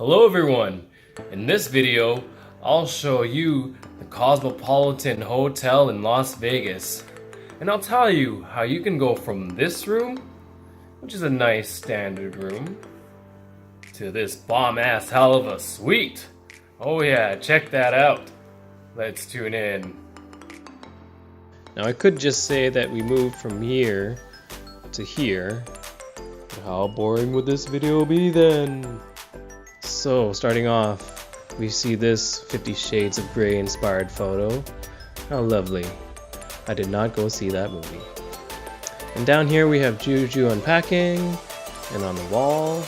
Hello everyone! In this video, I'll show you the Cosmopolitan Hotel in Las Vegas. And I'll tell you how you can go from this room, which is a nice standard room, to this bomb-ass hell of a suite. Oh yeah, check that out. Let's tune in. Now I could just say that we moved from here to here. How boring would this video be then? So, starting off, we see this 50 Shades of Grey inspired photo. How lovely. I did not go see that movie. And down here we have Juju unpacking, and on the wall,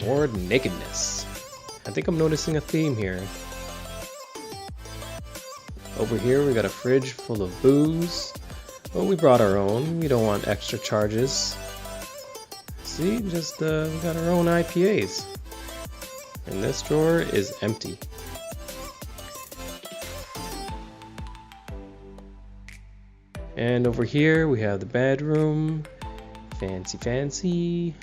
more nakedness. I think I'm noticing a theme here. Over here we got a fridge full of booze. Well, we brought our own. We don't want extra charges. See, we got our own IPAs. And this drawer is empty. And over here we have the bedroom. Fancy, fancy.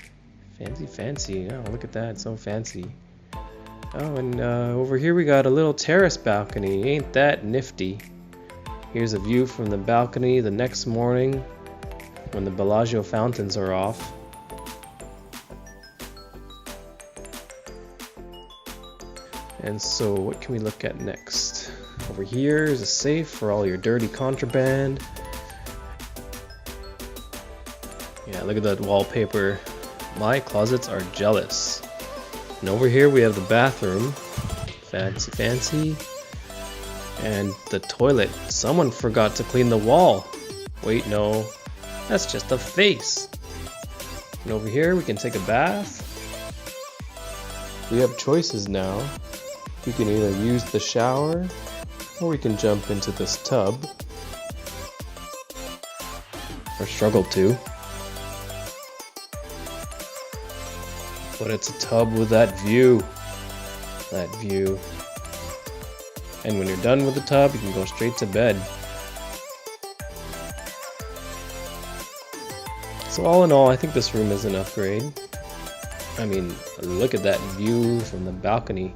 Fancy, fancy. Oh, look at that, so fancy. Oh, and over here we got a little terrace balcony. Ain't that nifty? Here's a view from the balcony the next morning when the Bellagio fountains are off. And so what can we look at next? Over here is a safe for all your dirty contraband. Yeah, look at that wallpaper. My closets are jealous. And over here we have the bathroom. Fancy, fancy. And the toilet. Someone forgot to clean the wall. Wait, no. That's just a face. And over here we can take a bath. We have choices now. We can either use the shower, or we can jump into this tub, or struggle to. But it's a tub with that view. And when you're done with the tub, you can go straight to bed. So all in all, I think this room is an upgrade. I mean, look at that view from the balcony.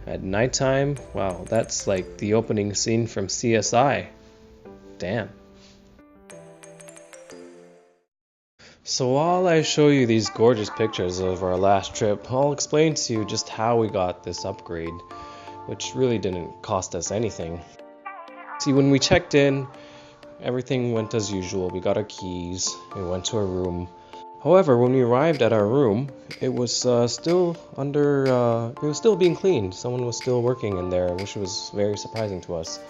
At nighttime, wow, that's like the opening scene from CSI. Damn. So while I show you these gorgeous pictures of our last trip, I'll explain to you just how we got this upgrade, which really didn't cost us anything. See, when we checked in, everything went as usual. We got our keys, we went to our room. However, when we arrived at our room, it was still being cleaned. Someone was still working in there, which was very surprising to us.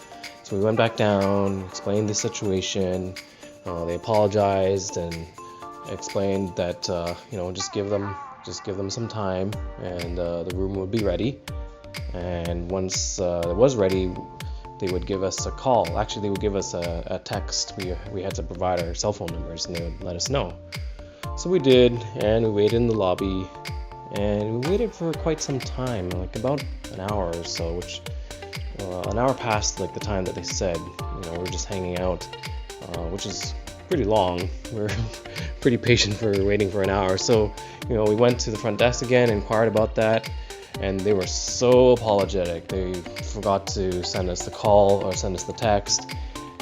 So we went back down, explained the situation. They apologized and explained that just give them some time, and the room would be ready. And once it was ready, they would give us a call. Actually, they would give us a text. We had to provide our cell phone numbers, and they would let us know. So we did, and we waited in the lobby, and we waited for quite some time, like about an hour or so, which an hour past like the time that they said. We were just hanging out, which is pretty long. We're pretty patient for waiting for an hour. So we went to the front desk again, inquired about that, and they were so apologetic. They forgot to send us the call or send us the text,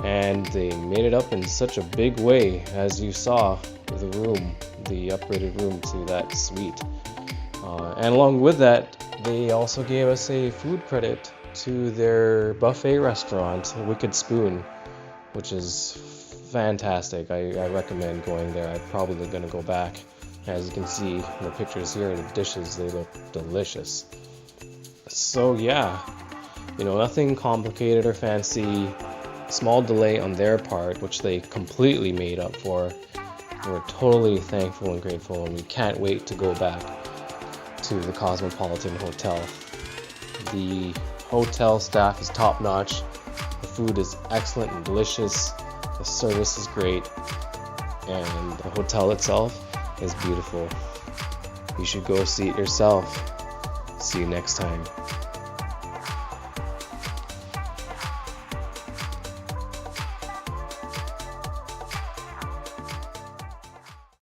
and they made it up in such a big way, as you saw with the upgraded room to that suite. And along with that, they also gave us a food credit to their buffet restaurant, Wicked Spoon, which is fantastic. I recommend going there. I'm probably going to go back. As you can see in the pictures here, the dishes, they look delicious. So yeah, nothing complicated or fancy. Small delay on their part, which they completely made up for. We're totally thankful and grateful, and we can't wait to go back to the Cosmopolitan Hotel. The hotel staff is top-notch. The food is excellent and delicious. The service is great. And the hotel itself is beautiful. You should go see it yourself. See you next time.